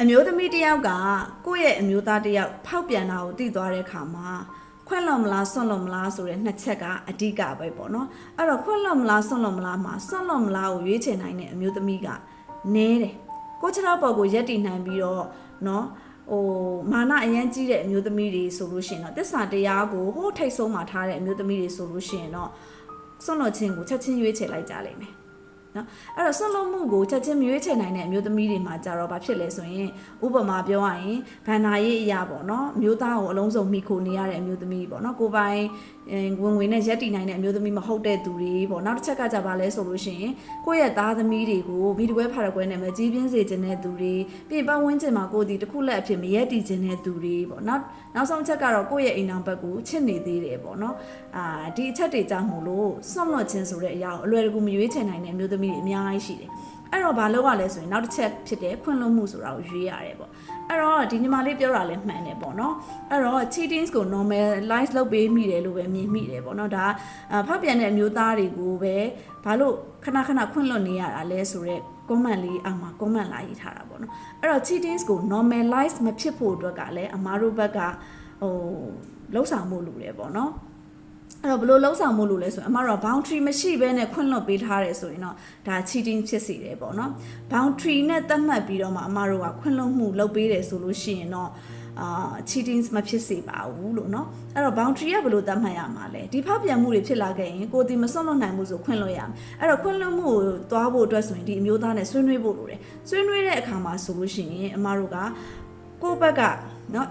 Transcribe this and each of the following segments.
မျိုးသမီးတယောက်ကကိုယ့်ရဲ့အမျိုးသားတယောက်ဖောက်ပြန်တာကိုသိသွားတဲ့အခါမှာခွင့်လွန်မလားဆွန့်လွန်မလားဆိုတဲ့နှစ်ချက်ကအဓိကပဲပေါ့နော်အဲ့တော့ခွင့်လွန်မလားဆွန့်လွန်မလားမှာဆွန့်လွန်မလားကိုရွေးချယ်နိုင်တဲ့အမျိုးသမီးကနည်းတယ်ကိုချတော်ပေါ်ကိုရက်တည်နိုင်ပြီးတော့နော်မာနအရင်ကြီးတဲ့အမျိုးသမီးတွေဆိုလို့ရှိရင်တော့တစ္ဆာတရားကိုဟိုးထိတ်ဆုံးမှာထားတဲ့အမျိုးသမီးတွေဆိုလို့ရှိရင်တော့ဆွန့်လွန်ခြင်းကိုချက်ချင်းရွေးချယ်လိုက်ကြလိမ့်မယ်နော်အဲ့တော့ဆွန့်လွတ်မှုကိုချက်ချင်းမရွေးချယ်နိုင်တဲ့အမျိုးသမီးတွေမှာကြတော့ဘာဖြစ်လဲဆိုရင်ဥပမာပြောရရင်ဗန္နာရေးအရာပေါ့နော်မျိုးသားကိုအလုံးစုံမိခိုနေရတဲ့အမျိုးသမီးပေါ့နော်ကိုပိုင်ဝင်ငွေနဲ့ရက်တည်နိုင်တဲ့အမျိုးသမီးမဟုတ်တဲ့သူတွေပေါ့နောက်တစ်ချက်ကကြပါလဲဆိုလို့ရှိရင်ကိုယ့်ရဲ့သားသမီးတွေကိုမိတကွဲဖာတကွဲနဲ့မကြီးပြင်းစေခြင်းတဲ့သူတွေပြင်ပဝန်းကျင်မှာကိုယ်ဒီတစ်ခုလက်အဖြစ်မရက်တည်ခြင်းတဲ့သူတွေပေါ့နောက်ဆုံးချက်ကတော့ကိုယ့်ရဲ့အိမ်အောင်ဘက်ကိုချစ်နေသေးတယ်ပေါ့နော်ဒီအချက်တွေကြောင့်မို့လို့ဆွန့်လွတ်ခြင်းဆိုတဲ့အရာကိုအလွယ်တကူမရွေးချယ်နိုင်တဲ့အမျိုးသမီးတွေအများကြီးရှိတယ်အဲ့တော့ဘာလုပ်ရလဲဆိုရင်နောက်တစ်ချက်ဖြစ်တဲ့ခွင့်လွှတ်မှုဆိုတာကိုရွေးရတယ်ပေါ့အဲ့တော့ဒီညီမလေးပြောတာလည်းမှန်တယ်ပေါ့နော်အဲ့တော့ cheating ကို normalize လုပ်ပေးမိတယ်လို့ပဲမြင်မိတယ်ပေါ့နော်ဒါဖောက်ပြန်တဲ့အမျိုးသားတွေကိုပဲဘာလို့ခဏခွင့်လွှတ်နေရတာလဲဆိုတော့ comment လေးအောက်မှာ comment လာရေးထားတာပေါ့နော်အဲ့တော့ cheating ကို normalize မဖြစ်ဖို့အတွက်ကလည်းအမားတို့ဘက်ကလှုပ်ဆောင်မှုလုပ်တယ်ပေါ့နော်အဲ့တော့ဘယ်လိုလှုပ်ဆောင်မှုလို့လဲဆိုရင်အမတို့က boundary မရှိဘဲနဲ့ခွင့်လွှတ်ပေးထားတယ်ဆိုရင်တော့ဒါ cheating ဖြစ်စေတယ်ပေါ့နော် boundary နဲ့သတ်မှတ်ပြီးတော့မှအမတို့ကခွင့်လွှတ်မှုလုပ်ပေးတယ်ဆိုလို့ရှိရင်တော့cheating မဖြစ်စေပါဘူးလို့เนาะအဲ့တော့ boundary ကဘယ်လိုသတ်မှတ်ရမှာလဲဒီဖောက်ပြန်မှုတွေဖြစ်လာခဲ့ရင်ကိုယ်ဒီမစွန့်လွတ်နိုင်ဘူးဆိုခွင့်လွှတ်ရမယ်အဲ့တော့ခွင့်လွှတ်မှုကိုသွားဖို့အတွက်ဆိုရင်ဒီအမျိုးသားနဲ့ဆွေးနွေးဖို့လိုတယ်ဆွေးနွေးတဲ့အခါမှာဆိုလို့ရှိရင်အမတို့ကကိုယ့်ဘက်ကနော်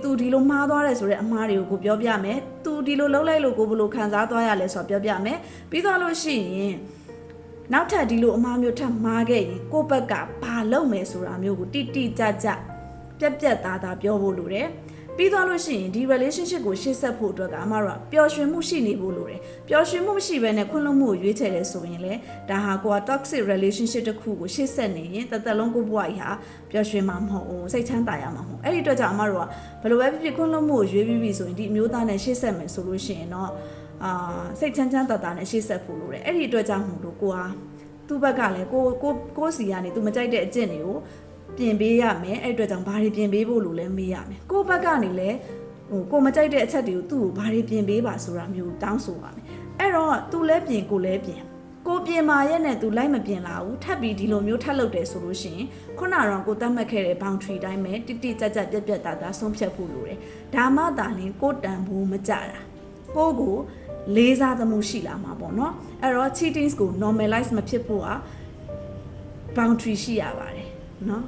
သူဒီလိုမှားသွားတယ်ဆိုတဲ့အမှားတွေကိုပြောပြမယ်သူဒီလိုလုပ်လိုက်လို့ကိုဘယ်လိုခံစားသွားရလဲဆိုတော့ပြောပြမယ်ပြီးသွားလို့ရှိရင်နောက်ထပ်ဒီလိုအမှားမျိုးထပ်မှားခဲ့ရင်ကိုယ့်ဘက်ကဘာလုပ်မယ်ဆိုတာမျိုးကိုတိကျပြတ်သားပြောဖို့လိုတယ်ပြီးသွားလို့ရှိရင်ဒီ relationship ကိုရှေ့ဆက်ဖို့အတွက်ကအမတို့ကပျော်ရွှင်မှုရှိနေဖို့လိုတယ်ပျော်ရွှင်မှုမရှိဘဲနဲ့ခွင့်လွှတ်မှုကိုရွေးချယ်တယ်ဆိုရင်လေဒါဟာကိုက toxic relationship တစ်ခုကိုရှေ့ဆက်နေရင်တစ်လုံးကိုဘဝကြီးဟာပျော်ရွှင်မှာမဟုတ်ဘူးစိတ်ချမ်းသာရမှာမဟုတ်အဲ့ဒီအတွက်ကြောင့်အမတို့ကဘယ်လိုပဲဖြစ်ဖြစ်ခွင့်လွှတ်မှုကိုရွေးပြီးပြီဆိုရင်ဒီအမျိုးသားနဲ့ရှေ့ဆက်မယ်ဆိုလို့ရှိရင်တော့စိတ်ချမ်းသာနဲ့ရှေ့ဆက်ဖို့လိုတယ်အဲ့ဒီအတွက်ကြောင့်မို့လို့ကိုဟာသူ့ဘက်ကလည်းကိုစီကနေသူမကြိုက်တဲ့အကျင့်တွေကိုပြင်ပေးရမယ်အဲ့အတွက်ကြောင့်ဘာတွေပြင်ပေးဖို့လို့လဲမေးရမယ်ကိုယ့်ဘက်ကနေလည်းကိုမကြိုက်တဲ့အချက်တွေကိုသူ့ကိုဘာတွေပြင်ပေးပါဆိုတာမျိုးတောင်းဆိုပါမယ်အဲ့တော့သူလည်းပြင်ကိုလည်းပြင်ကိုပြင်မာရဲ့နဲ့သူလိုက်မပြင်လာဘူးထပ်ပြီးဒီလိုမျိုးထပ်လုပ်တယ်ဆိုလို့ရှိရင်ခုနကတော့ကိုတတ်မှတ်ခဲ့တဲ့ boundary တိုင်းပဲတိကျပြတ်သားဆုံးဖြတ်ဖို့လိုတယ်ဒါမှသာလျှင်ကိုတန်ဖို့မကြတာကိုလေးစားသမှုရှိလာမှာပေါ့နော်အဲ့တော့ cheating ကို normalize မဖြစ်ဖို့က boundary ရှိရပါတယ်နော်